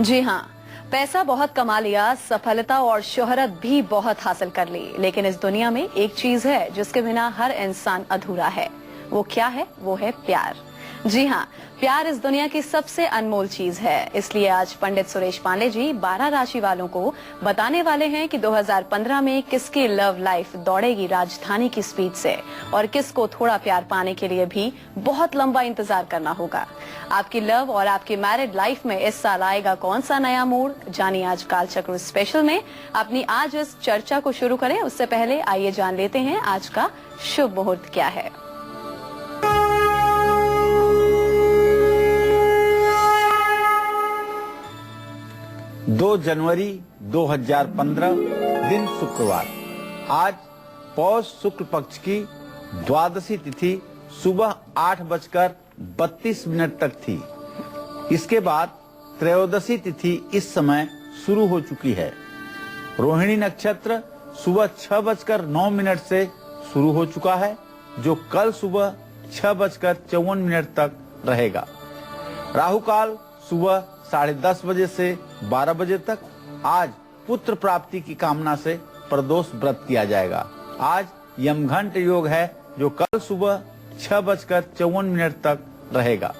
जी हाँ, पैसा बहुत कमा लिया, सफलता और शोहरत भी बहुत हासिल कर ली, लेकिन इस दुनिया में एक चीज है जिसके बिना हर इंसान अधूरा है। वो क्या है? वो है प्यार। जी हाँ, प्यार इस दुनिया की सबसे अनमोल चीज है। इसलिए आज पंडित सुरेश पांडे जी 12 राशि वालों को बताने वाले हैं कि 2015 में किसकी लव लाइफ दौड़ेगी राजधानी की स्पीड से और किसको थोड़ा प्यार पाने के लिए भी बहुत लंबा इंतजार करना होगा। आपकी लव और आपकी मैरिड लाइफ में इस साल आएगा कौन सा नया मोड़? जानिए आज कालचक्र स्पेशल में। अपनी आज इस चर्चा को शुरू करें उससे पहले आइए जान लेते हैं आज का शुभ मुहूर्त क्या है। 2 जनवरी 2015 दिन शुक्रवार। आज पौष शुक्ल पक्ष की द्वादशी तिथि सुबह 8:32 तक थी। इसके बाद त्रयोदशी तिथि इस समय शुरू हो चुकी है। रोहिणी नक्षत्र सुबह 6:09 से शुरू हो चुका है, जो कल सुबह 6:54 तक रहेगा। राहु काल सुबह 10:30 बजे से 12 बजे तक। आज पुत्र प्राप्ति की कामना से प्रदोष व्रत किया जाएगा। आज यमघंट योग है, जो कल सुबह 6:54 तक रहेगा।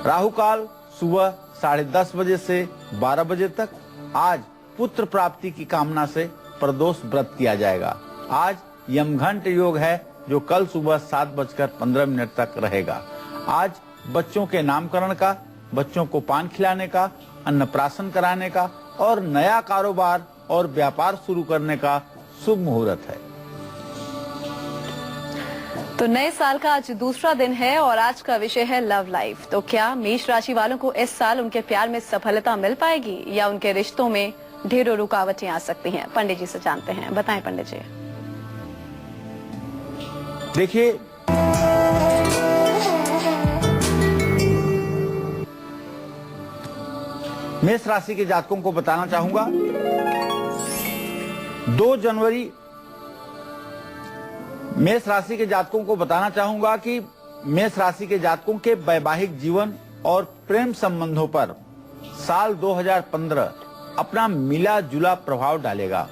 राहु काल सुबह 10:30 बजे से 12 बजे तक। आज पुत्र प्राप्ति की कामना से प्रदोष व्रत किया जाएगा। आज यमघंट योग है, जो कल सुबह 7:15 तक रहेगा। आज बच्चों के नामकरण का, बच्चों को पान खिलाने का, अन्नप्राशन कराने का और नया कारोबार और व्यापार शुरू करने का शुभ मुहूर्त है। तो नए साल का आज दूसरा दिन है और आज का विषय है लव लाइफ। तो क्या मेष राशि वालों को इस साल उनके प्यार में सफलता मिल पाएगी या उनके रिश्तों में ढेरों रुकावटें आ सकती हैं? पंडित जी से जानते हैं। बताएं पंडित जी। देखिए, मेष राशि के जातकों को बताना चाहूंगा 2 जनवरी मेष राशि के जातकों को बताना चाहूंगा कि मेष राशि के जातकों के वैवाहिक जीवन और प्रेम संबंधों पर साल 2015 अपना मिला जुला प्रभाव डालेगा।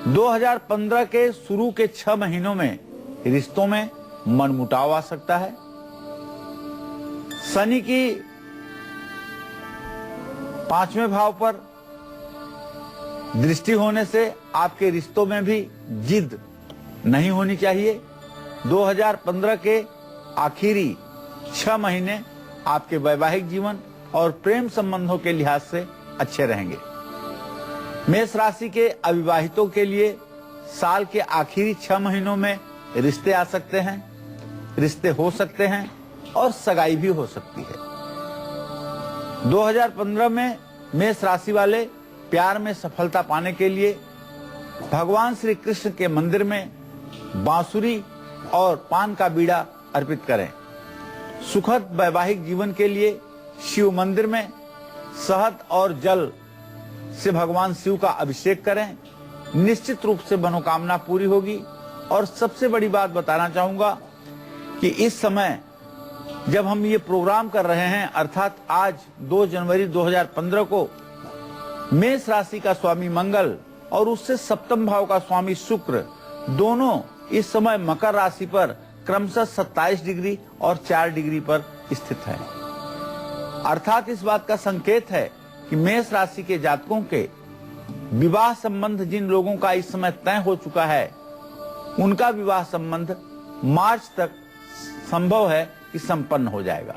2015 के शुरू के 6 महीनों में रिश्तों में मनमुटाव आ सकता है। शनि की 5वें भाव पर दृष्टि होने से आपके रिश्तों में भी जिद नहीं होनी चाहिए। 2015 के आखिरी 6 महीने आपके वैवाहिक जीवन और प्रेम संबंधों के लिहाज से अच्छे रहेंगे। मेष राशि के अविवाहितों के लिए साल के आखिरी 6 महीनों में रिश्ते आ सकते हैं, रिश्ते हो सकते हैं और सगाई भी हो सकती है। 2015 में मेष राशि वाले प्यार में सफलता पाने के लिए भगवान श्री कृष्ण के मंदिर में बांसुरी और पान का बीड़ा अर्पित करें। सुखद वैवाहिक जीवन के लिए शिव मंदिर में शहद और जल से भगवान शिव का अभिषेक करें। निश्चित रूप से मनोकामना पूरी होगी। और सबसे बड़ी बात बताना चाहूंगा कि इस समय जब हम ये प्रोग्राम कर रहे हैं, अर्थात आज 2 जनवरी 2015 को मेष राशि का स्वामी मंगल और उससे सप्तम भाव का स्वामी शुक्र दोनों इस समय मकर राशि पर क्रमशः 27 डिग्री और 4 डिग्री पर स्थित हैं। अर्थात इस बात का संकेत है कि मेष राशि के जातकों के विवाह संबंध जिन लोगों का इस समय तय हो चुका है, उनका विवाह संबंध मार्च तक संभव है कि संपन्न हो जाएगा।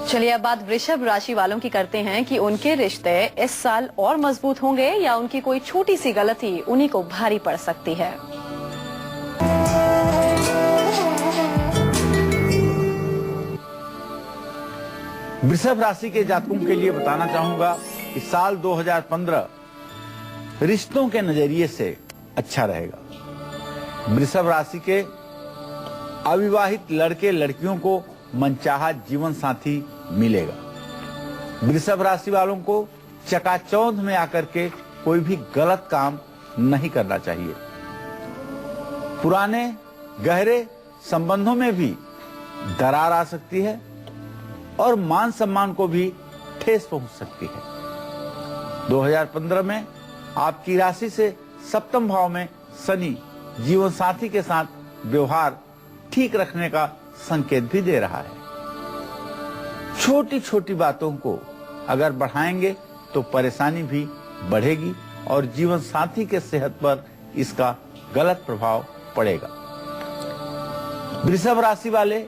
चलिए अब बात वृषभ राशि वालों की करते हैं कि उनके रिश्ते इस साल और मजबूत होंगे या उनकी कोई छोटी सी गलती उन्हीं को भारी पड़ सकती है। वृषभ राशि के जातकों के लिए बताना चाहूंगा कि साल 2015 रिश्तों के नजरिए से अच्छा रहेगा। वृषभ राशि के अविवाहित लड़के लड़कियों को मनचाहा जीवन साथी मिलेगा। वृषभ राशि वालों को चकाचौंध में आकर के कोई भी गलत काम नहीं करना चाहिए। पुराने गहरे संबंधों में भी दरार आ सकती है। और मान सम्मान को भी ठेस पहुंच सकती है। 2015 में आपकी राशि से सप्तम भाव में शनि जीवन साथी के साथ व्यवहार ठीक रखने का संकेत भी दे रहा है। छोटी छोटी बातों को अगर बढ़ाएंगे तो परेशानी भी बढ़ेगी और जीवन साथी के सेहत पर इसका गलत प्रभाव पड़ेगा। वृषभ राशि वाले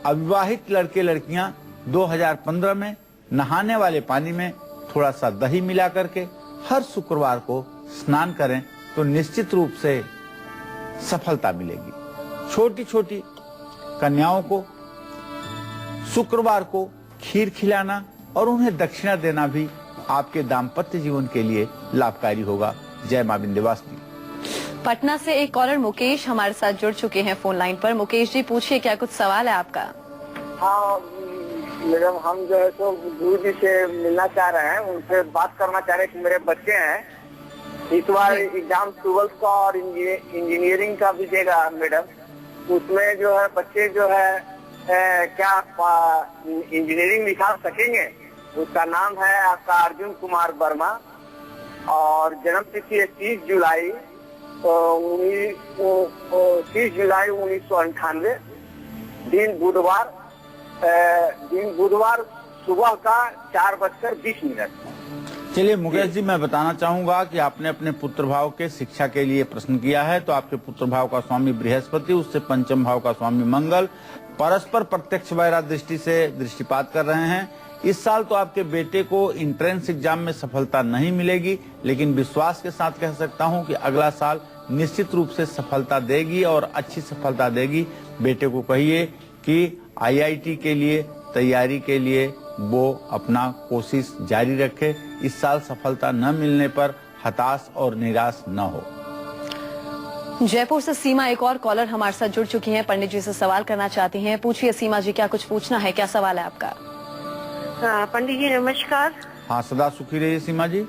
अविवाहित लड़के लड़कियां 2015 में नहाने वाले पानी में थोड़ा सा दही मिला करके हर शुक्रवार को स्नान करें तो निश्चित रूप से सफलता मिलेगी। छोटी छोटी कन्याओं को शुक्रवार को खीर खिलाना और उन्हें दक्षिणा देना भी आपके दाम्पत्य जीवन के लिए लाभकारी होगा। जय मां विंध्यवासिनी। पटना से एक कॉलर मुकेश हमारे साथ जुड़ चुके हैं फोन लाइन पर। मुकेश जी पूछिए, क्या कुछ सवाल है आपका? हाँ मैडम, हम जो है तो गुरु जी से मिलना चाह रहे हैं, उनसे बात करना चाह रहे हैं कि मेरे बच्चे हैं इस बार एग्जाम 12th का और इंजीनियरिंग का भी देगा मैडम। उसमें जो है बच्चे जो है क्या इंजीनियरिंग निकाल सकेंगे? उसका नाम है आपका अर्जुन कुमार वर्मा और जन्म तिथि है 30 जुलाई 1998, दिन बुधवार सुबह का 4:20। चलिए मुकेश जी, मैं बताना चाहूंगा कि आपने अपने पुत्र भाव के शिक्षा के लिए प्रश्न किया है। तो आपके पुत्र भाव का स्वामी बृहस्पति, उससे पंचम भाव का स्वामी मंगल परस्पर प्रत्यक्ष वैरा दृष्टि से दृष्टिपात कर रहे हैं। इस साल तो आपके बेटे को एंट्रेंस एग्जाम में सफलता नहीं मिलेगी, लेकिन विश्वास के साथ कह सकता हूं कि अगला साल निश्चित रूप से सफलता देगी और अच्छी सफलता देगी। बेटे को कहिए कि IIT के लिए तैयारी के लिए वो अपना कोशिश जारी रखे। इस साल सफलता न मिलने पर हताश और निराश न हो। जयपुर से सीमा एक और कॉलर हमारे साथ जुड़ चुकी हैं, पंडित जी से सवाल करना चाहती हैं। पूछिए सीमा जी, क्या कुछ पूछना है, क्या सवाल है आपका? पंडित जी नमस्कार। हाँ, सदा सुखी रहिए सीमा जी।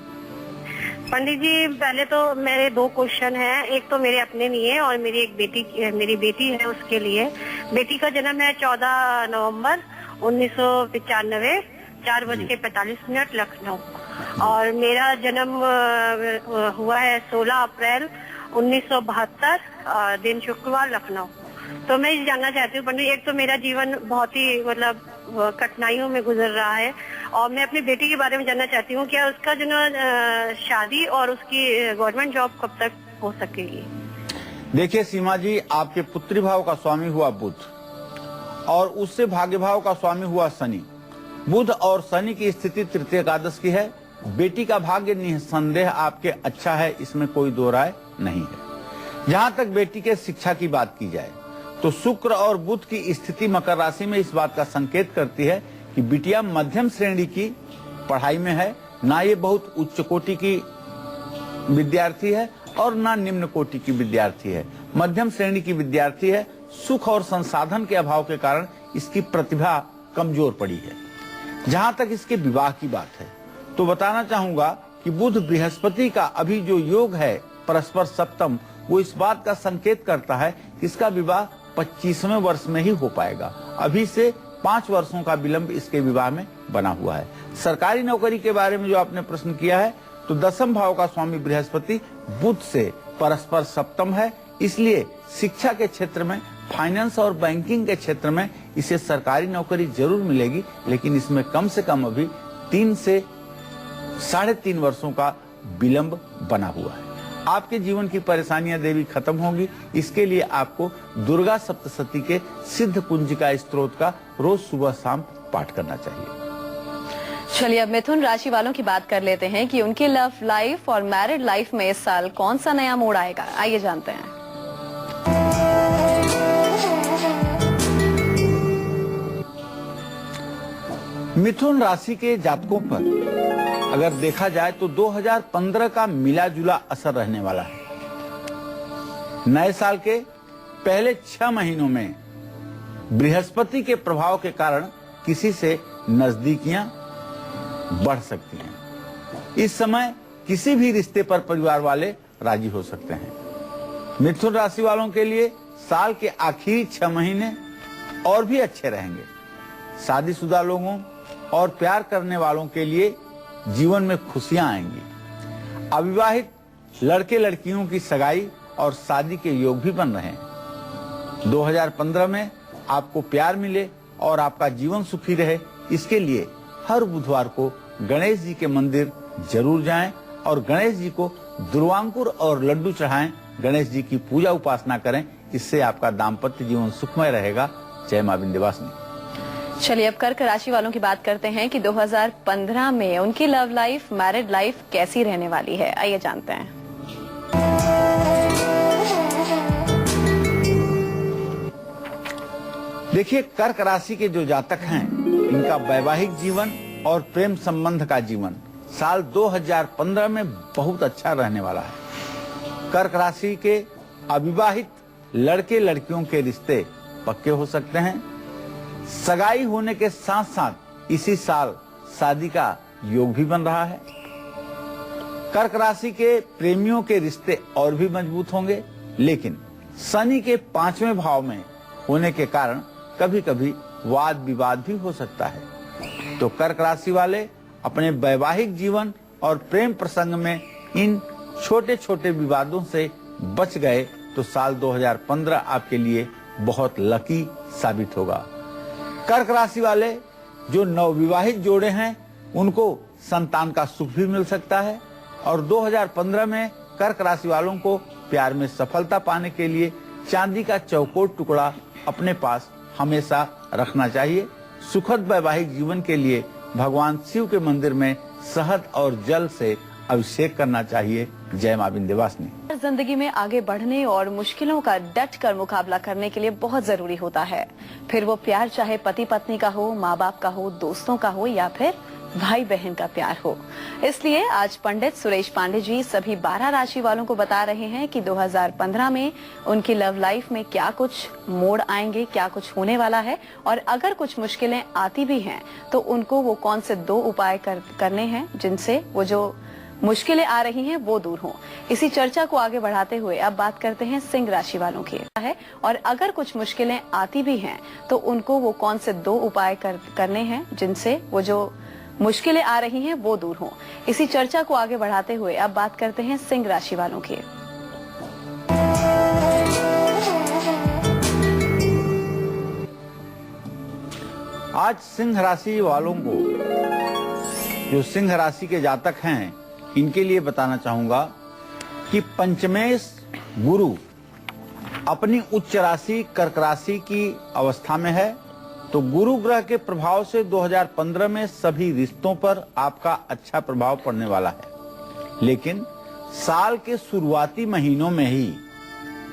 पंडित जी, पहले तो मेरे 2 क्वेश्चन हैं। एक तो मेरे अपने लिए और मेरी बेटी है उसके लिए। बेटी का जन्म है 14 नवंबर 1995, 4:45 लखनऊ, और मेरा जन्म हुआ है 16 अप्रैल 1972, दिन शुक्रवार, लखनऊ। तो मैं ये जानना चाहती हूँ पंडित, एक तो मेरा जीवन बहुत ही मतलब कठिनाइयों में गुजर रहा है, और मैं अपनी बेटी के बारे में जानना चाहती हूँ क्या उसका जो शादी और उसकी गवर्नमेंट जॉब कब तक हो सकेगी? देखिए सीमा जी, आपके पुत्री भाव का स्वामी हुआ बुध और उससे भाग्य भाव का स्वामी हुआ शनि। बुध और शनि की स्थिति तृतीय एकादश की है। बेटी का भाग्य निसंदेह आपके अच्छा है, इसमें कोई दो राय नहीं है। जहां तक बेटी के शिक्षा की बात की जाए तो शुक्र और बुध की स्थिति मकर राशि में इस बात का संकेत करती है कि बिटिया मध्यम श्रेणी की पढ़ाई में है, ना ये बहुत उच्च कोटि की विद्यार्थी है और ना निम्न कोटि की विद्यार्थी है, मध्यम श्रेणी की विद्यार्थी है। सुख और संसाधन के अभाव के कारण इसकी प्रतिभा कमजोर पड़ी है। जहां तक इसके विवाह की बात है तो बताना चाहूंगा कि बुध बृहस्पति का अभी जो योग है परस्पर सप्तम, वो इस बात का संकेत करता है कि इसका विवाह 25वें वर्ष में ही हो पाएगा। अभी से 5 वर्षों का विलंब इसके विवाह में बना हुआ है। सरकारी नौकरी के बारे में जो आपने प्रश्न किया है तो 10वें भाव का स्वामी बृहस्पति बुध से परस्पर सप्तम है, इसलिए शिक्षा के क्षेत्र में, फाइनेंस और बैंकिंग के क्षेत्र में इसे सरकारी नौकरी जरूर मिलेगी, लेकिन इसमें कम से कम अभी 3 से 3.5 वर्षों का विलंब बना हुआ है। आपके जीवन की परेशानियां देवी खत्म होंगी। इसके लिए आपको दुर्गा सप्तशती के सिद्ध कुंजिका स्त्रोत का रोज सुबह शाम पाठ करना चाहिए। चलिए अब मिथुन राशि वालों की बात कर लेते हैं कि उनकी लव लाइफ और मैरिड लाइफ में इस साल कौन सा नया मोड़ आएगा। आइए जानते हैं। मिथुन राशि के जातकों पर अगर देखा जाए तो 2015 का मिला जुला असर रहने वाला है। नए साल के पहले 6 महीनों में बृहस्पति के प्रभाव के कारण किसी से नजदीकियां बढ़ सकती हैं। इस समय किसी भी रिश्ते पर परिवार वाले राजी हो सकते हैं। मिथुन राशि वालों के लिए साल के आखिरी 6 महीने और भी अच्छे रहेंगे। शादीशुदा लोगों और प्यार करने वालों के लिए जीवन में खुशियां आएंगी। अविवाहित लड़के लड़कियों की सगाई और शादी के योग भी बन रहे हैं। 2015 में आपको प्यार मिले और आपका जीवन सुखी रहे, इसके लिए हर बुधवार को गणेश जी के मंदिर जरूर जाएं और गणेश जी को दुर्वांकुर और लड्डू चढ़ाएं। गणेश जी की पूजा उपासना करें, इससे आपका दाम्पत्य जीवन सुखमय रहेगा। जय मां विंध्यवासिनी। चलिए अब कर्क राशि वालों की बात करते हैं कि 2015 में उनकी लव लाइफ, मैरिड लाइफ कैसी रहने वाली है। आइए जानते हैं। देखिए, कर्क राशि के जो जातक हैं, इनका वैवाहिक जीवन और प्रेम संबंध का जीवन साल 2015 में बहुत अच्छा रहने वाला है। कर्क राशि के अविवाहित लड़के लड़कियों के रिश्ते पक्के हो सकते हैं। सगाई होने के साथ साथ इसी साल शादी का योग भी बन रहा है। कर्क राशि के प्रेमियों के रिश्ते और भी मजबूत होंगे, लेकिन शनि के 5वें भाव में होने के कारण कभी कभी वाद विवाद भी हो सकता है। तो कर्क राशि वाले अपने वैवाहिक जीवन और प्रेम प्रसंग में इन छोटे छोटे विवादों से बच गए तो साल 2015 आपके लिए बहुत लकी साबित होगा। कर्क राशि वाले जो नवविवाहित जोड़े हैं, उनको संतान का सुख भी मिल सकता है और 2015 में कर्क राशि वालों को प्यार में सफलता पाने के लिए चांदी का चौकोर टुकड़ा अपने पास हमेशा रखना चाहिए। सुखद वैवाहिक जीवन के लिए भगवान शिव के मंदिर में शहद और जल से अभिषेक करना चाहिए। जय मां विंध्यवासिनी। जिंदगी में आगे बढ़ने और मुश्किलों का डट कर मुकाबला करने के लिए बहुत जरूरी होता है। फिर वो प्यार चाहे पति पत्नी का हो, माँ बाप का हो, दोस्तों का हो या फिर भाई बहन का प्यार हो। इसलिए आज पंडित सुरेश पांडे जी सभी 12 राशि वालों को बता रहे हैं कि 2015 में उनकी लव लाइफ में क्या कुछ मोड़ आएंगे, क्या कुछ होने वाला है और अगर कुछ मुश्किलें आती भी हैं तो उनको वो कौन से 2 उपाय करने हैं जिनसे वो जो मुश्किलें आ रही हैं वो दूर हों। इसी चर्चा को आगे बढ़ाते हुए अब बात करते हैं सिंह राशि वालों की है और अगर कुछ मुश्किलें आती भी हैं तो उनको वो कौन से 2 उपाय करने हैं जिनसे वो जो मुश्किलें आ रही हैं वो दूर हों। इसी चर्चा को आगे बढ़ाते हुए अब बात करते हैं सिंह राशि वालों की। आज सिंह राशि वालों को, जो सिंह राशि के जातक हैं, इनके लिए बताना चाहूंगा कि पंचमेश गुरु अपनी उच्च राशि कर्क राशि की अवस्था में है, तो गुरु ग्रह के प्रभाव से 2015 में सभी रिश्तों पर आपका अच्छा प्रभाव पड़ने वाला है। लेकिन साल के शुरुआती महीनों में ही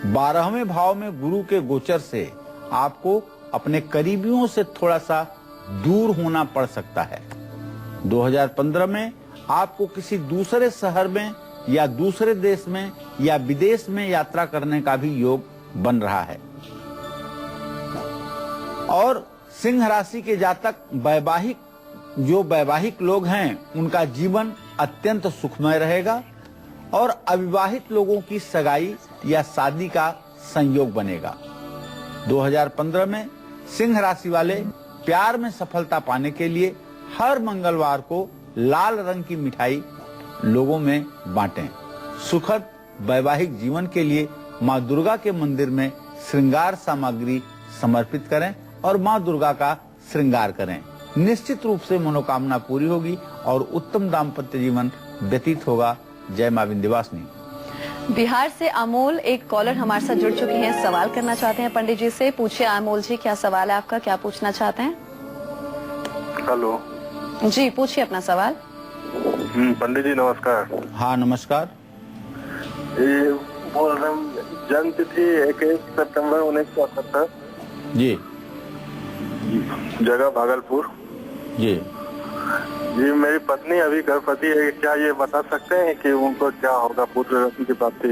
12वें भाव में गुरु के गोचर से आपको अपने करीबियों से थोड़ा सा दूर होना पड़ सकता है। 2015 में आपको किसी दूसरे शहर में या दूसरे देश में या विदेश में यात्रा करने का भी योग बन रहा है। और सिंह राशि के जातक वैवाहिक लोग हैं, उनका जीवन अत्यंत सुखमय रहेगा और अविवाहित लोगों की सगाई या शादी का संयोग बनेगा। 2015 में सिंह राशि वाले प्यार में सफलता पाने के लिए हर मंगलवार को लाल रंग की मिठाई लोगों में बांटें। सुखद वैवाहिक जीवन के लिए माँ दुर्गा के मंदिर में श्रृंगार सामग्री समर्पित करें और माँ दुर्गा का श्रृंगार करें। निश्चित रूप से मनोकामना पूरी होगी और उत्तम दाम्पत्य जीवन व्यतीत होगा। जय मां विंध्यवासिनी। बिहार से अमोल एक कॉलर हमारे साथ जुड़ चुके हैं, सवाल करना चाहते हैं पंडित जी से। पूछिए अमोल जी, क्या सवाल है आपका, क्या पूछना चाहते हैं? हेलो जी, पूछिए अपना सवाल। पंडित जी नमस्कार। हाँ नमस्कार। ये बोल रहे हैं, जन्म तिथि 21 सितंबर 1978, जी जगह भागलपुर। जी जी मेरी पत्नी अभी गर्भवती है, क्या ये बता सकते हैं कि उनको क्या होगा, पुत्र रत्न की प्राप्ति?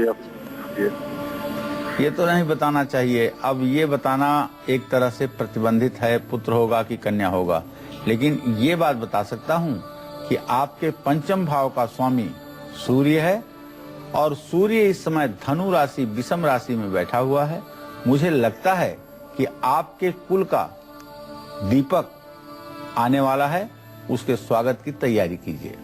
ये तो नहीं बताना चाहिए। अब ये बताना एक तरह से प्रतिबंधित है, पुत्र होगा कि कन्या होगा। लेकिन ये बात बता सकता हूँ कि आपके पंचम भाव का स्वामी सूर्य है और सूर्य इस समय धनु राशि विषम राशि में बैठा हुआ है। मुझे लगता है कि आपके कुल का दीपक आने वाला है, उसके स्वागत की तैयारी कीजिए।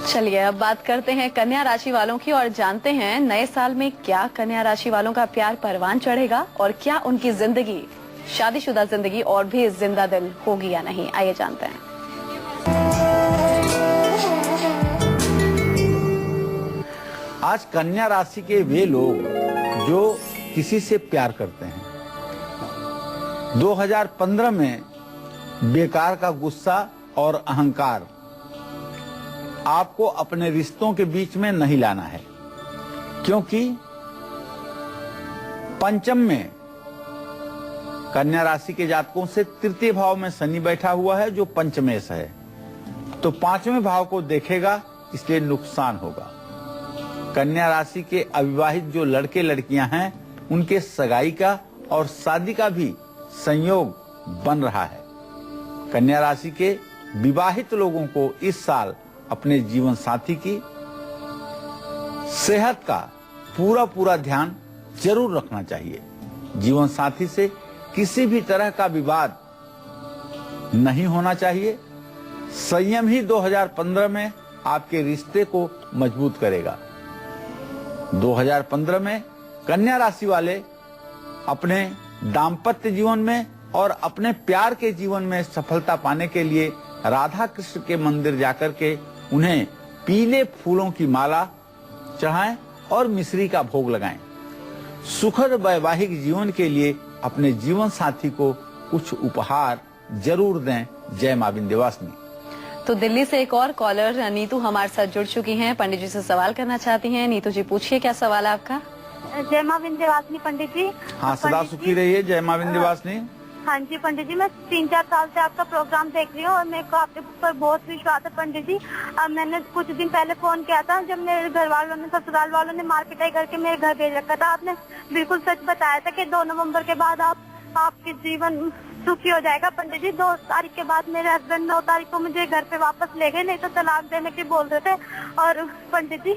चलिए अब बात करते हैं कन्या राशि वालों की और जानते हैं नए साल में क्या कन्या राशि वालों का प्यार परवान चढ़ेगा और क्या उनकी जिंदगी, शादीशुदा जिंदगी और भी जिंदा दिल होगी या नहीं। आइए जानते हैं। आज कन्या राशि के वे लोग जो किसी से प्यार करते हैं, 2015 में बेकार का गुस्सा और अहंकार आपको अपने रिश्तों के बीच में नहीं लाना है, क्योंकि पंचम में कन्या राशि के जातकों से तृतीय भाव में शनि बैठा हुआ है जो पंचमेश है, तो पांचवें भाव को देखेगा, इसलिए नुकसान होगा। कन्या राशि के अविवाहित जो लड़के लड़कियां हैं उनके सगाई का और शादी का भी संयोग बन रहा है। कन्या राशि के विवाहित लोगों को इस साल अपने जीवन साथी की सेहत का पूरा ध्यान जरूर रखना चाहिए। जीवन साथी से किसी भी तरह का विवाद नहीं होना चाहिए। संयम ही 2015 में आपके रिश्ते को मजबूत करेगा। 2015 में कन्या राशि वाले अपने दाम्पत्य जीवन में और अपने प्यार के जीवन में सफलता पाने के लिए राधा कृष्ण के मंदिर जाकर के उन्हें पीले फूलों की माला चढ़ाएं और मिश्री का भोग लगाएं। सुखद वैवाहिक जीवन के लिए अपने जीवन साथी को कुछ उपहार जरूर दें। जय मां विंध्यवासिनी। तो दिल्ली से एक और कॉलर नीतू हमारे साथ जुड़ चुकी हैं, पंडित जी से सवाल करना चाहती हैं। नीतू जी पूछिए, क्या सवाल है आपका? जय मां विंध्यवासिनी पंडित जी। हाँ, सदा सुखी रहिए। जय मां विंध्यवासिनी। हाँ जी पंडित जी, मैं 3-4 साल से आपका प्रोग्राम देख रही हूँ और मेरे को आपके ऊपर बहुत विश्वास है पंडित जी। अब मैंने कुछ दिन पहले फोन किया था जब मेरे घर वालों ने, ससुराल वालों ने मार पिटाई करके मेरे घर भेज रखा था। आपने बिल्कुल सच बताया था कि 2 नवंबर के बाद आपके जीवन सुखी हो जाएगा। पंडित जी 2 तारीख के बाद मेरे हस्बैंड 9 तारीख को मुझे घर पे वापस ले गए, नहीं तो तलाक देने के बोल रहे थे। और पंडित जी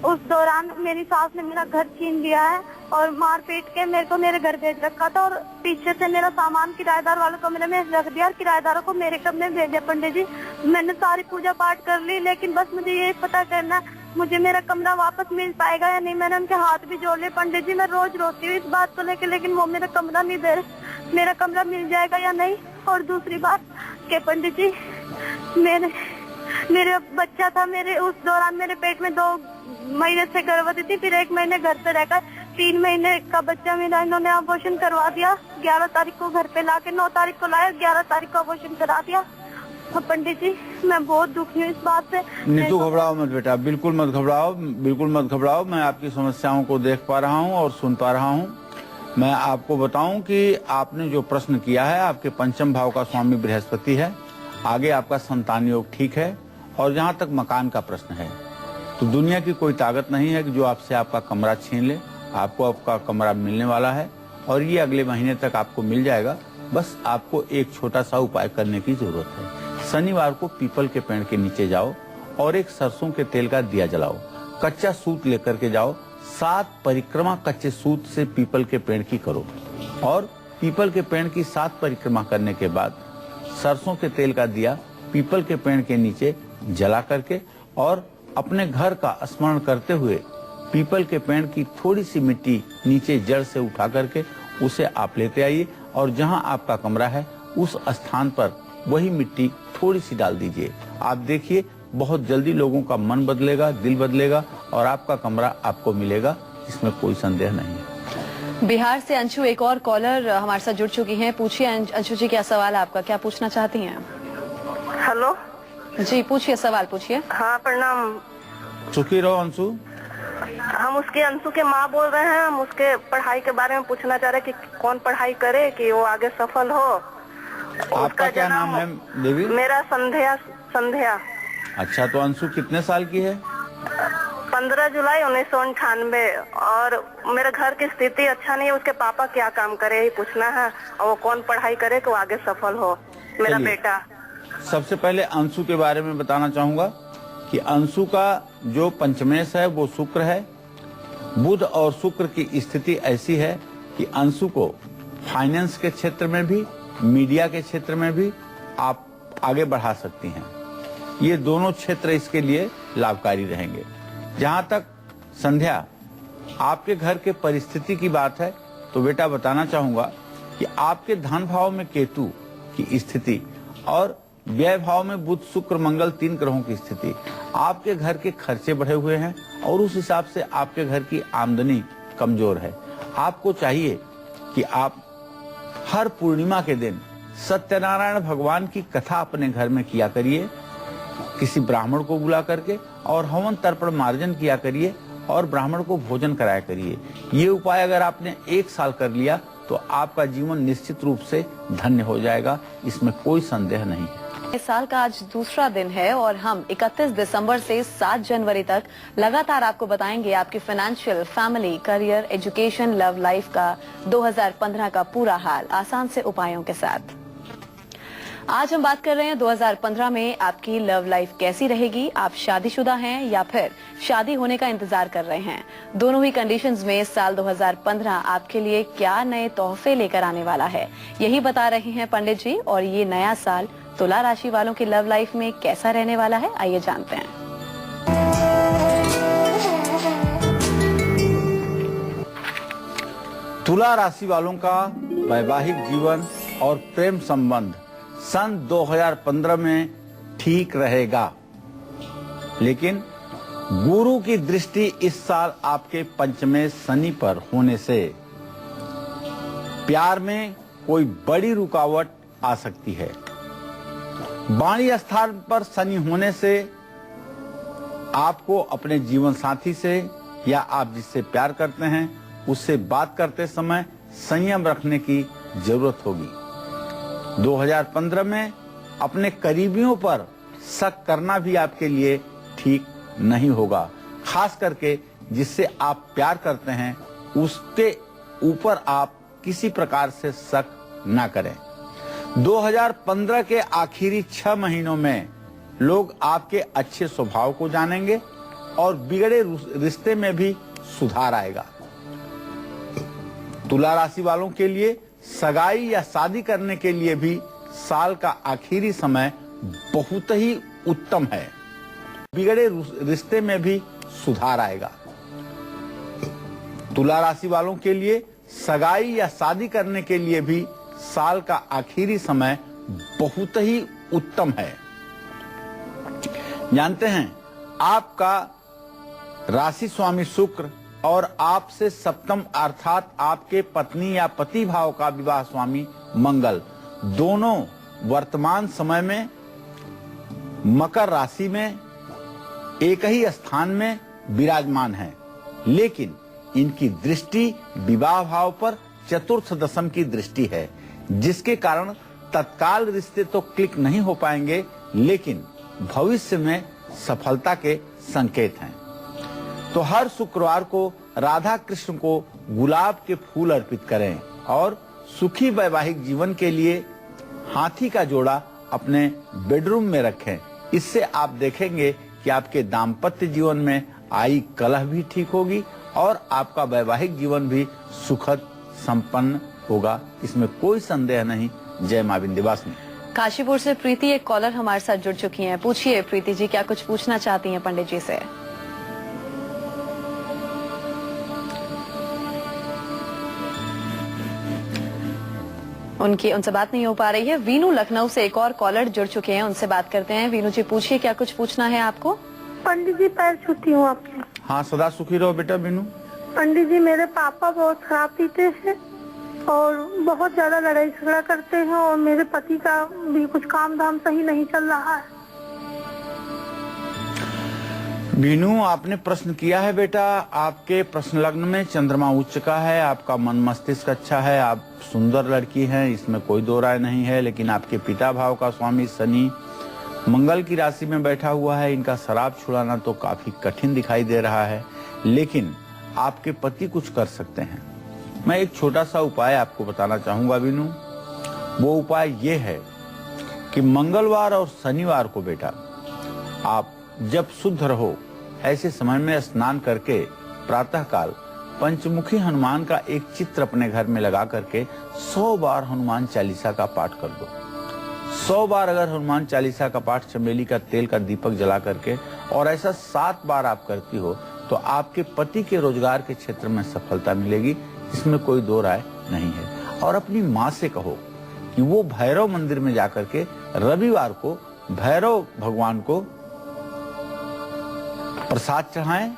उस दौरान मेरी सास ने मेरा घर छीन लिया है और मार पीट के मेरे को मेरे घर भेज रखा था और पीछे से मेरा सामान किराएदार वालों कमरे में रख दिया और किराएदारों को मेरे कमरे में भेजा। पंडित जी मैंने सारी पूजा पाठ कर ली, लेकिन बस मुझे ये पता करना है मुझे मेरा कमरा वापस मिल पाएगा या नहीं। मैंने उनके हाथ भी जोड़ लिए पंडित जी, मैं रोज रोती हूँ इस बात को लेकर, लेकिन वो मेरा कमरा नहीं दे रहे। मेरा कमरा मिल जाएगा या नहीं? और दूसरी बात के पंडित जी मेरे बच्चा था, मेरे उस दौरान मेरे पेट में 2 महीने से गर्भवती थी, फिर 1 महीने घर पे रहकर 3 महीने का बच्चा मिला। इन्होंने अबॉर्शन करवा दिया। 11 तारीख को घर पे लाके 9 तारीख को लाया, 11 तारीख को अबॉर्शन करा दिया। पंडित जी मैं बहुत दुखी हूँ इस बात से। नीतू घबराओ मत बेटा, बिल्कुल मत घबराओ, बिल्कुल मत घबराओ। मैं आपकी समस्याओं को देख पा रहा हूँ और सुन पा रहा हूँ। मैं आपको बताऊं कि आपने जो प्रश्न किया है, आपके पंचम भाव का स्वामी बृहस्पति है। आगे आपका संतान योग ठीक है और जहाँ तक मकान का प्रश्न है तो दुनिया की कोई ताकत नहीं है कि जो आपसे आपका कमरा छीन ले। आपको आपका कमरा मिलने वाला है और ये अगले महीने तक आपको मिल जाएगा। बस आपको एक छोटा सा उपाय करने की जरूरत है। शनिवार को पीपल के पेड़ के नीचे जाओ और एक सरसों के तेल का दिया जलाओ। कच्चा सूत लेकर के जाओ, 7 परिक्रमा कच्चे सूत से पीपल के पेड़ की करो और पीपल के पेड़ की 7 परिक्रमा करने के बाद सरसों के तेल का दिया पीपल के पेड़ के नीचे जला करके और अपने घर का स्मरण करते हुए पीपल के पेड़ की थोड़ी सी मिट्टी नीचे जड़ से उठा करके उसे आप लेते आइए और जहां आपका कमरा है उस स्थान पर वही मिट्टी थोड़ी सी डाल दीजिए। आप देखिए बहुत जल्दी लोगों का मन बदलेगा, दिल बदलेगा और आपका कमरा आपको मिलेगा, इसमें कोई संदेह नहीं है। बिहार से अंशु एक और कॉलर हमारे साथ जुड़ चुकी हैं। पूछिए अंशु जी, क्या सवाल है आपका, क्या पूछना चाहती हैं? हेलो जी पूछिए, सवाल पूछिए। हाँ प्रणाम। सुखी रहो अंशु। हम उसके अंशु के माँ बोल रहे हैं। हम उसके पढ़ाई के बारे में पूछना चाह रहे हैं कि कौन पढ़ाई करे कि वो आगे सफल हो। आपका क्या नाम है देवी? मेरा संध्या। अच्छा, तो अंशु कितने साल की है? 15 जुलाई 1998। और मेरे घर की स्थिति अच्छा नहीं है। उसके पापा क्या काम करे यही पूछना है और वो कौन पढ़ाई करे कि वो आगे सफल हो। मेरा बेटा। सबसे पहले अंशु के बारे में बताना चाहूंगा कि अंशु का जो पंचमेश है वो शुक्र है। बुध और शुक्र की स्थिति ऐसी है कि अंशु को फाइनेंस के क्षेत्र में भी मीडिया के क्षेत्र में भी आप आगे बढ़ा सकती हैं। ये दोनों क्षेत्र इसके लिए लाभकारी रहेंगे। जहां तक संध्या आपके घर के परिस्थिति की बात है तो बेटा बताना चाहूंगा कि आपके धन भाव में केतु की स्थिति और व्यय भाव में बुध शुक्र मंगल 3 ग्रहों की स्थिति, आपके घर के खर्चे बढ़े हुए हैं और उस हिसाब से आपके घर की आमदनी कमजोर है। आपको चाहिए कि आप हर पूर्णिमा के दिन सत्यनारायण भगवान की कथा अपने घर में किया करिए, किसी ब्राह्मण को बुला करके, और हवन तर्पण मार्जन किया करिए और ब्राह्मण को भोजन कराया करिए। ये उपाय अगर आपने 1 साल कर लिया तो आपका जीवन निश्चित रूप से धन्य हो जाएगा, इसमें कोई संदेह नहीं है। इस साल का आज दूसरा दिन है और हम 31 दिसंबर से 7 जनवरी तक लगातार आपको बताएंगे आपकी financial, family, career, education, love life का 2015 का पूरा हाल आसान से उपायों के साथ। आज हम बात कर रहे हैं 2015 में आपकी लव लाइफ कैसी रहेगी। आप शादीशुदा हैं या फिर शादी होने का इंतजार कर रहे हैं, दोनों ही कंडीशंस में साल 2015 आपके लिए क्या नए तोहफे लेकर आने वाला है, यही बता रहे हैं पंडित जी। और ये नया साल तुला राशि वालों की लव लाइफ में कैसा रहने वाला है, आइए जानते हैं। तुला राशि वालों का वैवाहिक जीवन और प्रेम संबंध सन 2015 में ठीक रहेगा, लेकिन गुरु की दृष्टि इस साल आपके पंचमे शनि पर होने से प्यार में कोई बड़ी रुकावट आ सकती है। वाणी स्थान पर शनि होने से आपको अपने जीवन साथी से या आप जिससे प्यार करते हैं उससे बात करते समय संयम रखने की जरूरत होगी। 2015 में अपने करीबियों पर शक करना भी आपके लिए ठीक नहीं होगा, खास करके जिससे आप प्यार करते हैं उसके ऊपर आप किसी प्रकार से शक ना करें। 2015 के आखिरी 6 महीनों में लोग आपके अच्छे स्वभाव को जानेंगे और बिगड़े रिश्ते में भी सुधार आएगा। तुला राशि वालों के लिए सगाई या शादी करने के लिए भी साल का आखिरी समय बहुत ही उत्तम है। बिगड़े रिश्ते में भी सुधार आएगा। तुला राशि वालों के लिए सगाई या शादी करने के लिए भी साल का आखिरी समय बहुत ही उत्तम है। जानते हैं आपका राशि स्वामी शुक्र और आपसे सप्तम अर्थात आपके पत्नी या पति भाव का विवाह स्वामी मंगल दोनों वर्तमान समय में मकर राशि में एक ही स्थान में विराजमान है, लेकिन इनकी दृष्टि विवाह भाव पर चतुर्थ दशम की दृष्टि है, जिसके कारण तत्काल रिश्ते तो क्लिक नहीं हो पाएंगे, लेकिन भविष्य में सफलता के संकेत हैं। तो हर शुक्रवार को राधा कृष्ण को गुलाब के फूल अर्पित करें और सुखी वैवाहिक जीवन के लिए हाथी का जोड़ा अपने बेडरूम में रखें। इससे आप देखेंगे कि आपके दाम्पत्य जीवन में आई कलह भी ठीक होगी और आपका वैवाहिक जीवन भी सुखद संपन्न होगा, इसमें कोई संदेह नहीं। जय मां विंध्यवासिनी। काशीपुर से प्रीति एक कॉलर हमारे साथ जुड़ चुकी हैं। पूछिए प्रीति जी, क्या कुछ पूछना चाहती हैं पंडित जी से? उनसे बात नहीं हो पा रही है। वीनू लखनऊ से एक और कॉलर जुड़ चुके हैं, उनसे बात करते हैं। वीनू जी पूछिए, क्या कुछ पूछना है आपको? पंडित जी पैर छूती हूँ आपके। हाँ, सदा सुखी रहो बेटा वीनू। पंडित जी मेरे पापा बहुत शराब पीते हैं और बहुत ज्यादा लड़ाई झगड़ा करते हैं और मेरे पति का भी कुछ काम धाम सही नहीं चल रहा है। वीनू, आपने प्रश्न किया है बेटा, आपके प्रश्न लग्न में चंद्रमा उच्च का है, आपका मन मस्तिष्क अच्छा है, आप सुंदर लड़की हैं, इसमें कोई दो राय नहीं है। लेकिन आपके पिता भाव का स्वामी शनि मंगल की राशि में बैठा हुआ है, इनका शराब छुड़ाना तो काफी कठिन दिखाई दे रहा है, लेकिन आपके पति कुछ कर सकते हैं। मैं एक छोटा सा उपाय आपको बताना चाहूंगा वीनू। वो उपाय ये है कि मंगलवार और शनिवार को बेटा आप जब शुद्ध रहो ऐसे समय में स्नान करके प्रातःकाल पंचमुखी हनुमान का एक चित्र अपने घर में लगा करके 100 बार हनुमान चालीसा का पाठ कर दो। 100 बार अगर हनुमान चालीसा का पाठ चमेली का तेल का दीपक जला करके और ऐसा 7 बार आप करती हो तो आपके पति के रोजगार के क्षेत्र में सफलता मिलेगी, इसमें कोई दो राय नहीं है। और अपनी माँ से कहो कि वो भैरव मंदिर में जाकर के रविवार को भैरव भगवान को प्रसाद चढ़ाएं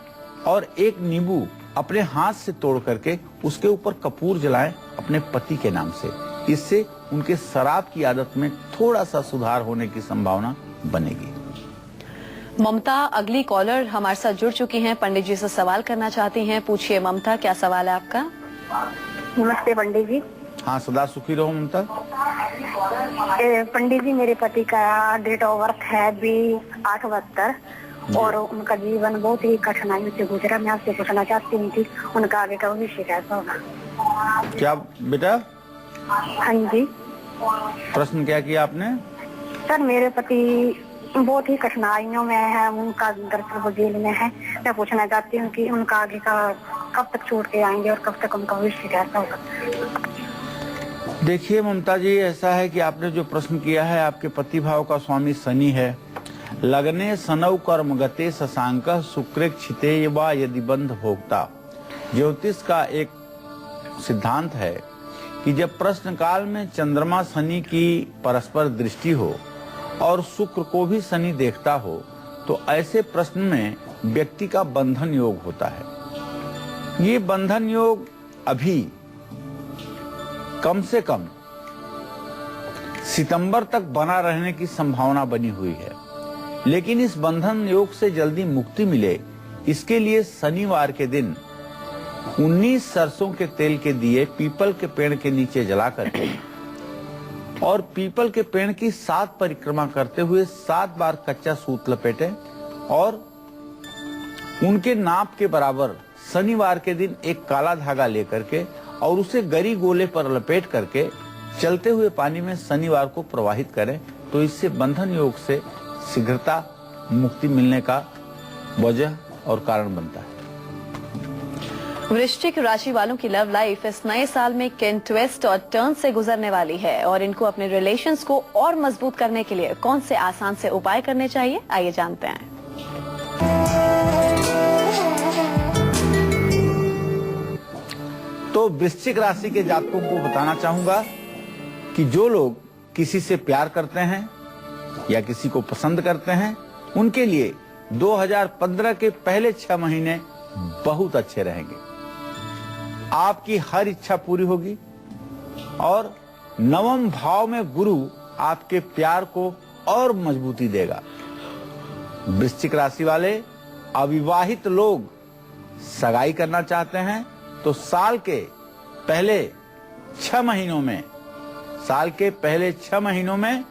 और एक नींबू अपने हाथ से तोड़ करके उसके ऊपर कपूर जलाएं अपने पति के नाम से। इससे उनके शराब की आदत में थोड़ा सा सुधार होने की संभावना बनेगी। ममता अगली कॉलर हमारे साथ जुड़ चुकी हैं, पंडित जी से सवाल करना चाहती हैं। पूछिए ममता, क्या सवाल है आपका? नमस्ते पंडित जी। हाँ, सदा सुखी रहो ममता। पंडित जी, मेरे पति का डेट ऑफ बर्थ है 20/8/72 और उनका जीवन बहुत ही कठिनाइयों से गुजरा। मैं आपसे पूछना चाहती हूँ कि उनका आगे का भविष्य कैसा होगा? क्या बेटा? हाँ जी। प्रश्न क्या किया आपने? सर, मेरे पति बहुत ही कठिनाइयों में है, उनका दरअसल वो जेल में है। मैं पूछना चाहती हूँ कि उनका आगे का कब तक छोड़ के आएंगे और कब तक उनका भविष्य कैसा होगा? देखिए ममता जी, ऐसा है कि आपने जो प्रश्न किया है, आपके पति भाव का स्वामी शनि है। लगने सनौ कर्म गते शशांक शुक्रे क्षिते वा यदि बंध भोक्ता। ज्योतिष का एक सिद्धांत है कि जब प्रश्न काल में चंद्रमा शनि की परस्पर दृष्टि हो और शुक्र को भी शनि देखता हो तो ऐसे प्रश्न में व्यक्ति का बंधन योग होता है। ये बंधन योग अभी कम से कम सितंबर तक बना रहने की संभावना बनी हुई है, लेकिन इस बंधन योग से जल्दी मुक्ति मिले इसके लिए शनिवार के दिन 19 सरसों के तेल के दिए पीपल के पेड़ के नीचे जला करके और पीपल के पेड़ की 7 परिक्रमा करते हुए 7 बार कच्चा सूत लपेटे और उनके नाप के बराबर शनिवार के दिन एक काला धागा लेकर के और उसे गरी गोले पर लपेट करके चलते हुए पानी में शनिवार को प्रवाहित करें तो इससे बंधन योग से शीघ्रता मुक्ति मिलने का वजह और कारण बनता है। वृश्चिक राशि वालों की लव लाइफ इस नए साल में किन ट्विस्ट और टर्न से गुजरने वाली है और इनको अपने रिलेशंस को और मजबूत करने के लिए कौन से आसान से उपाय करने चाहिए, आइए जानते हैं। तो वृश्चिक राशि के जातकों को बताना चाहूंगा कि जो लोग किसी से प्यार करते हैं या किसी को पसंद करते हैं उनके लिए 2015 के पहले 6 महीने बहुत अच्छे रहेंगे। आपकी हर इच्छा पूरी होगी और नवम भाव में गुरु आपके प्यार को और मजबूती देगा। वृश्चिक राशि वाले अविवाहित लोग सगाई करना चाहते हैं तो साल के पहले 6 महीनों में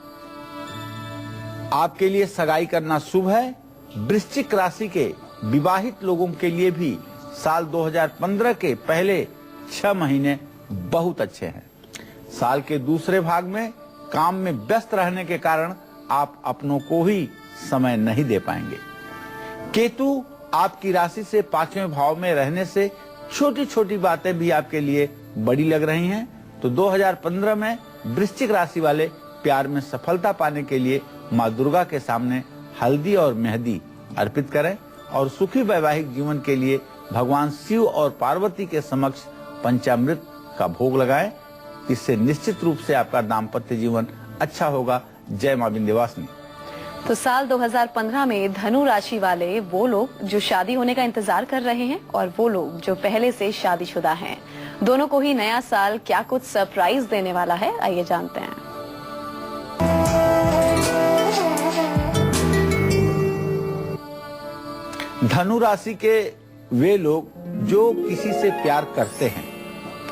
आपके लिए सगाई करना शुभ है। वृश्चिक राशि के विवाहित लोगों के लिए भी साल 2015 के पहले 6 महीने बहुत अच्छे हैं। साल के दूसरे भाग में काम में व्यस्त रहने के कारण आप अपनों को ही समय नहीं दे पाएंगे। केतु आपकी राशि से 5वें भाव में रहने से छोटी छोटी बातें भी आपके लिए बड़ी लग रही हैं। तो 2015 में वृश्चिक राशि वाले प्यार में सफलता पाने के लिए माँ दुर्गा के सामने हल्दी और मेहंदी अर्पित करें और सुखी वैवाहिक जीवन के लिए भगवान शिव और पार्वती के समक्ष पंचामृत का भोग लगाएं। इससे निश्चित रूप से आपका दाम्पत्य जीवन अच्छा होगा। जय मां विंध्यवासिनी। तो साल 2015 में धनु राशि वाले वो लोग जो शादी होने का इंतजार कर रहे हैं और वो लोग जो पहले से शादीशुदा हैं, दोनों को ही नया साल क्या कुछ सरप्राइज देने वाला है, आइए जानते हैं। धनु राशि के वे लोग जो किसी से प्यार करते हैं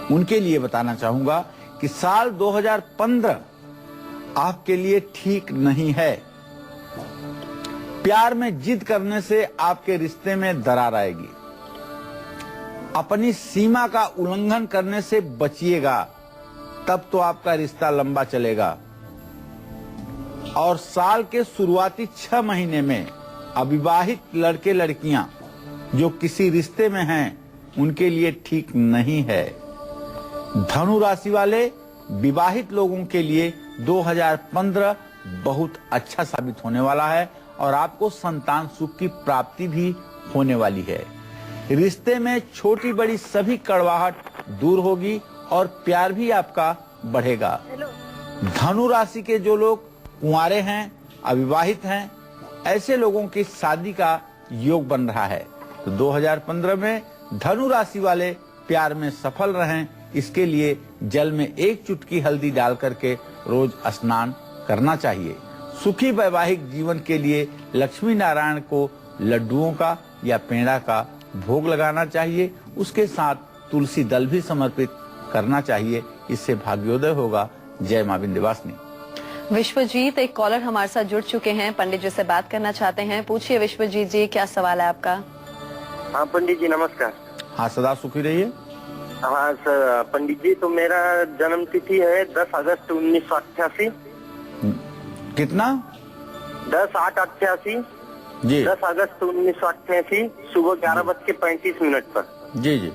उनके लिए बताना चाहूंगा कि साल 2015 आपके लिए ठीक नहीं है। प्यार में जिद करने से आपके रिश्ते में दरार आएगी। अपनी सीमा का उल्लंघन करने से बचिएगा, तब तो आपका रिश्ता लंबा चलेगा। और साल के शुरुआती 6 महीने में अविवाहित लड़के लड़कियां जो किसी रिश्ते में हैं उनके लिए ठीक नहीं है। धनु राशि वाले विवाहित लोगों के लिए 2015 बहुत अच्छा साबित होने वाला है और आपको संतान सुख की प्राप्ति भी होने वाली है। रिश्ते में छोटी बड़ी सभी कड़वाहट दूर होगी और प्यार भी आपका बढ़ेगा। धनु राशि के जो लोग कुंवारे हैं, अविवाहित हैं, ऐसे लोगों की शादी का योग बन रहा है। तो 2015 में धनु राशि वाले प्यार में सफल रहें, इसके लिए जल में 1 चुटकी हल्दी डाल करके रोज स्नान करना चाहिए। सुखी वैवाहिक जीवन के लिए लक्ष्मी नारायण को लड्डुओं का या पेड़ा का भोग लगाना चाहिए। उसके साथ तुलसी दल भी समर्पित करना चाहिए, इससे भाग्योदय होगा। जय मां विंध्यवासिनी। विश्वजीत, एक कॉलर हमारे साथ जुड़ चुके हैं, पंडित जी से बात करना चाहते हैं। पूछिए विश्वजीत जी, क्या सवाल है आपका? हाँ पंडित जी नमस्कार। हाँ, सदा सुखी रहिए। हाँ सर पंडित जी, तो मेरा जन्म तिथि है 10 अगस्त 1988। कितना? 10/8/88 जी। 10 अगस्त 1988 सुबह 11:35 पर। जी जी।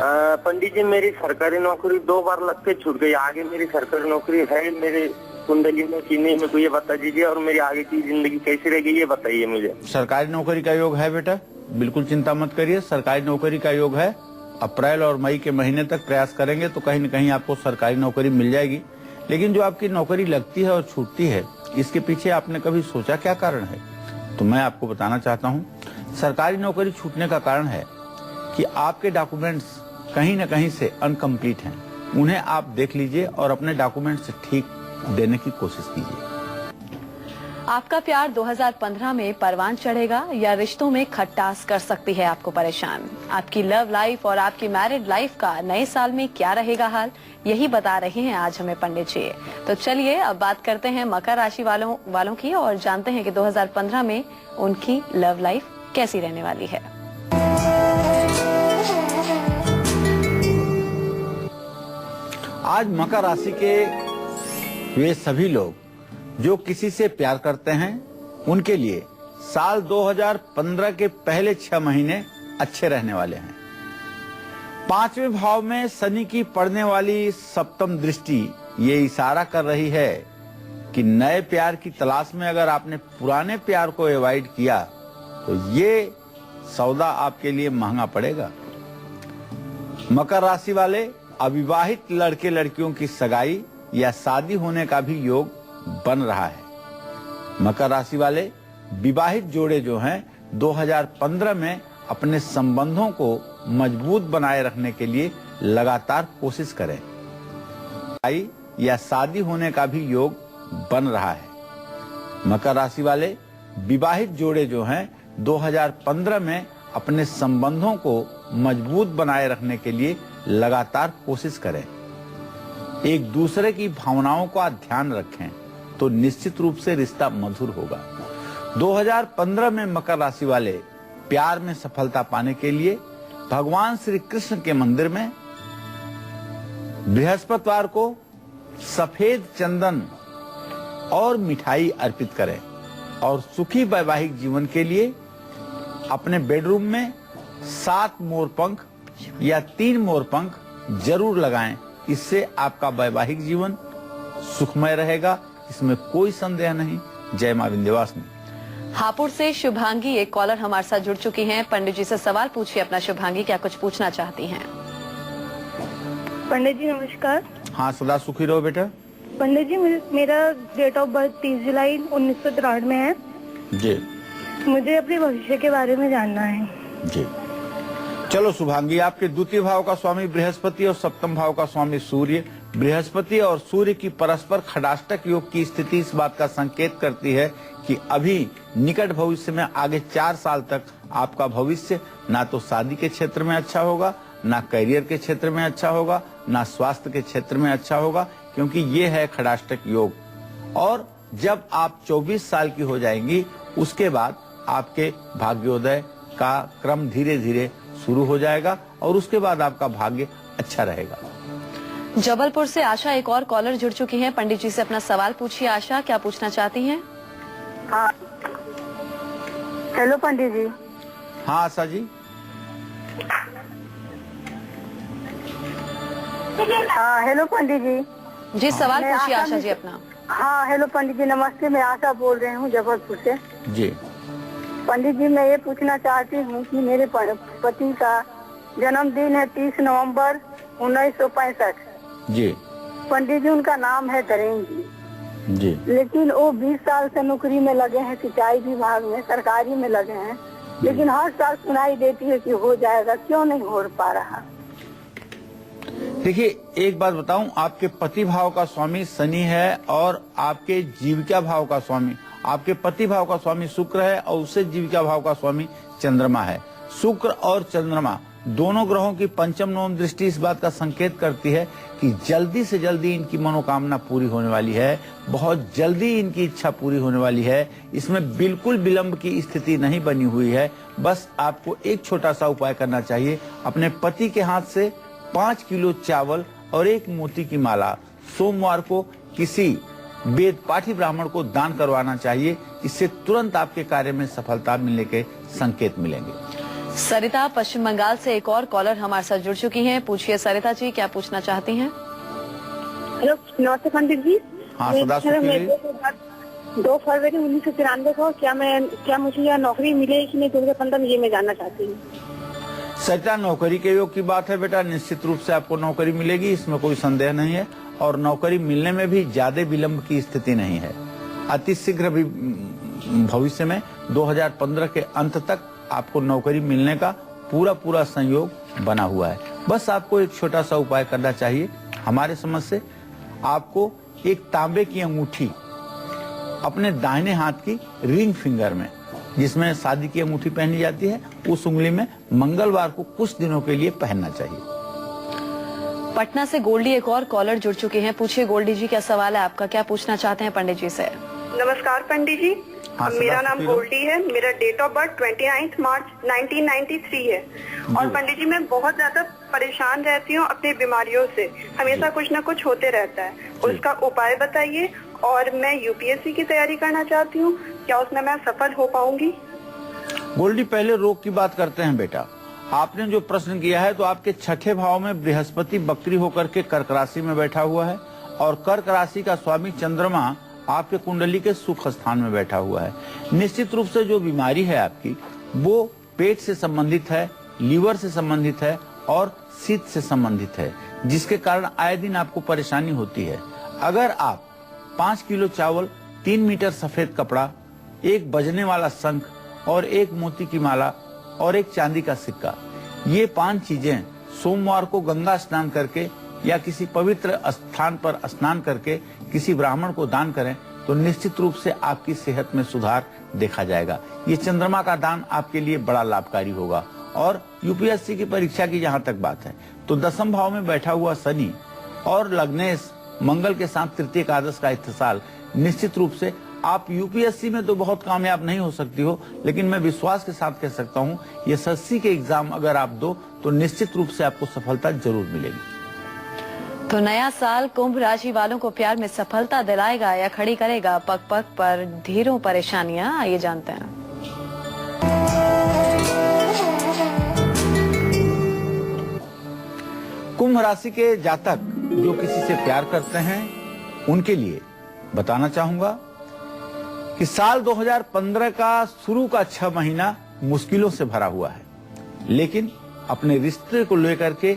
पंडित जी, मेरी सरकारी नौकरी 2 बार लग के छूट गई। आगे मेरी सरकारी नौकरी है मेरे कुंडली में कि नहीं, मेरे को ये बता दीजिए। और मेरी आगे की जिंदगी कैसी रहेगी ये बताइए मुझे। सरकारी नौकरी का योग है बेटा, बिल्कुल चिंता मत करिए। सरकारी नौकरी का योग है। अप्रैल और मई के महीने तक प्रयास करेंगे तो कहीं न कहीं आपको सरकारी नौकरी मिल जाएगी। लेकिन जो आपकी नौकरी लगती है और छूटती है, इसके पीछे आपने कभी सोचा क्या कारण है? तो मैं आपको बताना चाहता हूँ। सरकारी नौकरी छूटने का कारण है कि आपके डॉक्यूमेंट्स कहीं न कहीं से अनकम्प्लीट हैं। उन्हें आप देख लीजिए और अपने डॉक्यूमेंट्स ठीक देने की कोशिश कीजिए। आपका प्यार 2015 में परवान चढ़ेगा या रिश्तों में खटास कर सकती है आपको परेशान। आपकी लव लाइफ और आपकी मैरिड लाइफ का नए साल में क्या रहेगा हाल, यही बता रहे हैं आज हमें पंडित जी। तो चलिए अब बात करते हैं मकर राशि वालों की और जानते हैं कि 2015 में उनकी लव लाइफ कैसी रहने वाली है। आज मकर राशि के वे सभी लोग जो किसी से प्यार करते हैं, उनके लिए साल 2015 के पहले 6 महीने अच्छे रहने वाले हैं। 5वें भाव में शनि की पड़ने वाली सप्तम दृष्टि ये इशारा कर रही है कि नए प्यार की तलाश में अगर आपने पुराने प्यार को अवॉइड किया तो ये सौदा आपके लिए महंगा पड़ेगा। मकर राशि वाले अविवाहित लड़के लड़कियों की सगाई या शादी होने का भी योग बन रहा है। मकर राशि वाले विवाहित जोड़े जो हैं 2015 में अपने संबंधों को मजबूत बनाए रखने के लिए लगातार कोशिश करें। सगाई या शादी होने का भी योग बन रहा है। मकर राशि वाले विवाहित जोड़े जो हैं 2015 में अपने संबंधों को मजबूत बनाए रखने के लिए लगातार कोशिश करें। एक दूसरे की भावनाओं का ध्यान रखें तो निश्चित रूप से रिश्ता मधुर होगा। 2015 में मकर राशि वाले प्यार में सफलता पाने के लिए भगवान श्री कृष्ण के मंदिर में बृहस्पतिवार को सफेद चंदन और मिठाई अर्पित करें और सुखी वैवाहिक जीवन के लिए अपने बेडरूम में 7 मोरपंख या 3 मोरपंख जरूर लगाएं। इससे आपका वैवाहिक जीवन सुखमय रहेगा, इसमें कोई संदेह नहीं। जय मां विंध्यवासिनी। हापुड़ से शुभांगी, एक कॉलर हमारे साथ जुड़ चुकी हैं। पंडित जी से सवाल पूछिए अपना। शुभांगी, क्या कुछ पूछना चाहती हैं? पंडित जी नमस्कार। हाँ, सदा सुखी रहो बेटा। पंडित जी, मेरा डेट ऑफ बर्थ 30 जुलाई 1963 में है जी। मुझे अपने भविष्य के बारे में जानना है जी। चलो शुभांगी, आपके द्वितीय भाव का स्वामी बृहस्पति और सप्तम भाव का स्वामी सूर्य। बृहस्पति और सूर्य की परस्पर खडाष्टक योग की स्थिति इस बात का संकेत करती है कि अभी निकट भविष्य में आगे 4 साल तक आपका भविष्य ना तो शादी के क्षेत्र में अच्छा होगा, ना करियर के क्षेत्र में अच्छा होगा, ना स्वास्थ्य के क्षेत्र में अच्छा होगा, क्योंकि ये है खडाष्टक योग। और जब आप 24 साल की हो जाएंगी उसके बाद आपके भाग्योदय का क्रम धीरे धीरे शुरू हो जाएगा और उसके बाद आपका भाग्य अच्छा रहेगा। जबलपुर से आशा, एक और कॉलर जुड़ चुकी हैं। पंडित जी से अपना सवाल पूछिए। आशा, क्या पूछना चाहती हैं? हाँ, हेलो पंडित जी। हाँ आशा जी। हाँ हेलो पंडित जी। जी सवाल मैं पूछिए आशा आशा जी मिश्रा- अपना। हाँ हेलो पंडित जी नमस्ते, मैं आशा बोल रही हूँ जबलपुर से। जी पंडित जी मैं ये पूछना चाहती हूँ कि मेरे पति का जन्मदिन है 30 नवंबर 1965। जी पंडित जी उनका नाम है धरेन जी, जी। लेकिन वो 20 साल से नौकरी में लगे हैं, सिंचाई विभाग में सरकारी में लगे हैं, लेकिन हर साल सुनाई देती है कि हो जाएगा, क्यों नहीं हो पा रहा? देखिए एक बात बताऊं, आपके पति भाव का स्वामी शनि है और आपके जीविका भाव का स्वामी, आपके पति भाव का स्वामी शुक्र है और उससे जीविका भाव का स्वामी चंद्रमा है। शुक्र और चंद्रमा दोनों ग्रहों की पंचम नवम दृष्टि इस बात का संकेत करती है कि जल्दी से जल्दी इनकी मनोकामना पूरी होने वाली है, बहुत जल्दी इनकी इच्छा पूरी होने वाली है। इसमें बिल्कुल विलंब की स्थिति नहीं बनी हुई है। बस आपको एक छोटा सा उपाय करना चाहिए, अपने पति के हाथ से 5 किलो चावल और 1 मोती की माला सोमवार को किसी वेद पाठी ब्राह्मण को दान करवाना चाहिए। इससे तुरंत आपके कार्य में सफलता मिलने के संकेत मिलेंगे। सरिता पश्चिम बंगाल से एक और कॉलर हमारे साथ जुड़ चुकी हैं। पूछिए सरिता जी, क्या पूछना चाहती हैं? हेलो नमस्ते पंडित जी। हाँ, सदा सुखी रहिए। 2 फरवरी 1993 को क्या मुझे यह नौकरी मिलेगी कि नहीं 2015 में, ये मैं जानना चाहती हूँ। सरिता नौकरी के योग की बात है बेटा, निश्चित रूप से आपको नौकरी मिलेगी, इसमें कोई संदेह नहीं है। और नौकरी मिलने में भी ज्यादा विलंब की स्थिति नहीं है। अति शीघ्र भी भविष्य में 2015 के अंत तक आपको नौकरी मिलने का पूरा संयोग बना हुआ है। बस आपको एक छोटा सा उपाय करना चाहिए। हमारे समझ से आपको एक तांबे की अंगूठी अपने दाहिने हाथ की रिंग फिंगर में, जिसमें शादी की अंगूठी पहनी जाती है, उस उंगली में मंगलवार को कुछ दिनों के लिए पहनना चाहिए। पटना से गोल्डी एक और कॉलर जुड़ चुके हैं। पूछिए गोल्डी जी, क्या सवाल है आपका, क्या पूछना चाहते हैं पंडित जी से? नमस्कार पंडित जी। हाँ, मेरा नाम गोल्डी है। मेरा डेट ऑफ बर्थ 29 मार्च 1993 है। और पंडित जी मैं बहुत ज्यादा परेशान रहती हूँ अपनी बीमारियों से, हमेशा कुछ न कुछ होते रहता है। उसका उपाय बताइए। और मैं यूपीएससी की तैयारी करना चाहती हूँ, क्या उसमें मैं सफल हो पाऊंगी? गोल्डी, पहले रोग की बात करते हैं बेटा। आपने जो प्रश्न किया है, तो आपके छठे भाव में बृहस्पति बकरी होकर के कर्क राशि में बैठा हुआ है और कर्क राशि का स्वामी चंद्रमा आपके कुंडली के सुख स्थान में बैठा हुआ है। निश्चित रूप से जो बीमारी है आपकी, वो पेट से संबंधित है, लीवर से संबंधित है और शीत से संबंधित है, जिसके कारण आए दिन आपको परेशानी होती है। अगर आप 5 किलो चावल, 3 मीटर सफेद कपड़ा, 1 बजने वाला शंख और 1 मोती की माला और 1 चांदी का सिक्का, ये 5 चीजें सोमवार को गंगा स्नान करके या किसी पवित्र स्थान पर स्नान करके किसी ब्राह्मण को दान करें, तो निश्चित रूप से आपकी सेहत में सुधार देखा जाएगा। ये चंद्रमा का दान आपके लिए बड़ा लाभकारी होगा। और यूपीएससी की परीक्षा की जहां तक बात है, तो 10वें भाव में बैठा हुआ शनि और लग्नेश मंगल के साथ तृतीय एकादश का इत्तिसाल, निश्चित रूप से आप यूपीएससी में तो बहुत कामयाब नहीं हो सकती हो, लेकिन मैं विश्वास के साथ कह सकता हूँ, ये एसएससी के एग्जाम अगर आप दो तो निश्चित रूप से आपको सफलता जरूर मिलेगी। तो नया साल कुंभ राशि वालों को प्यार में सफलता दिलाएगा या खड़ी करेगा पग पग पर ढेरों परेशानियां? आइए जानते हैं। कुंभ राशि के जातक जो किसी से प्यार करते हैं, उनके लिए बताना चाहूंगा कि साल 2015 का शुरू का 6 महीना मुश्किलों से भरा हुआ है, लेकिन अपने रिश्ते को लेकर के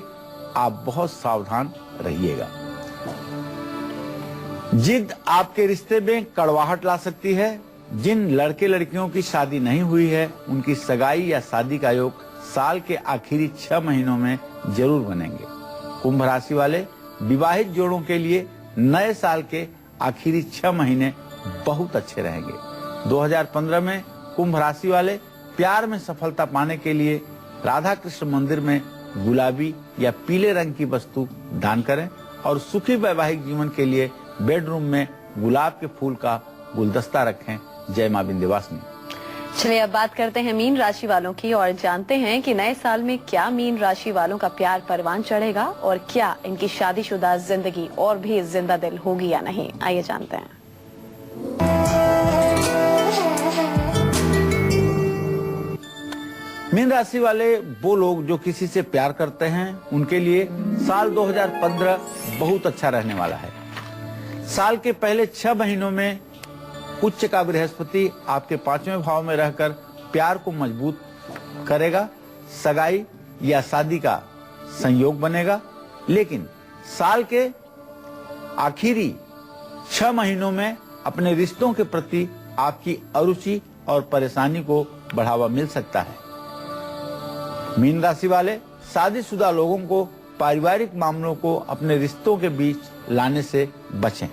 आप बहुत सावधान रहिएगा। जिद आपके रिश्ते में कड़वाहट ला सकती है। जिन लड़के लड़कियों की शादी नहीं हुई है, उनकी सगाई या शादी का योग साल के आखिरी 6 महीनों में जरूर बनेंगे। कुंभ राशि वाले विवाहित जोड़ों के लिए नए साल के आखिरी 6 महीने बहुत अच्छे रहेंगे। 2015 में कुंभ राशि वाले प्यार में सफलता पाने के लिए राधा कृष्ण मंदिर में गुलाबी या पीले रंग की वस्तु दान करें और सुखी वैवाहिक जीवन के लिए बेडरूम में गुलाब के फूल का गुलदस्ता रखें। जय मां विंध्यवासिनी। चलिए अब बात करते हैं मीन राशि वालों की और जानते हैं कि नए साल में क्या मीन राशि वालों का प्यार परवान चढ़ेगा और क्या इनकी शादीशुदा जिंदगी और भी जिंदा दिल होगी या नहीं। आइए जानते हैं। मीन राशि वाले वो लोग जो किसी से प्यार करते हैं, उनके लिए साल 2015 बहुत अच्छा रहने वाला है। साल के पहले 6 महीनों में उच्च का बृहस्पति आपके 5वें भाव में रहकर प्यार को मजबूत करेगा, सगाई या शादी का संयोग बनेगा। लेकिन साल के आखिरी 6 महीनों में अपने रिश्तों के प्रति आपकी अरुचि और परेशानी को बढ़ावा मिल सकता है। मीन राशि वाले शादीशुदा लोगों को पारिवारिक मामलों को अपने रिश्तों के बीच लाने से बचें।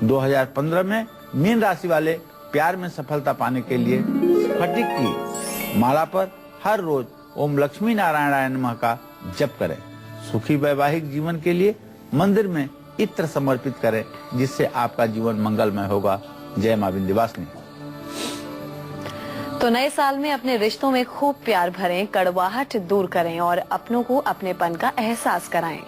2015 में मीन राशि वाले प्यार में सफलता पाने के लिए स्फटिक की माला पर हर रोज ओम लक्ष्मी नारायणाय नमः का जप करें। सुखी वैवाहिक जीवन के लिए मंदिर में इत्र समर्पित करें, जिससे आपका जीवन मंगलमय होगा। जय मां विंध्यवासिनी। तो नए साल में अपने रिश्तों में खूब प्यार भरें, कड़वाहट दूर करें और अपनों को अपनेपन का एहसास कराएं।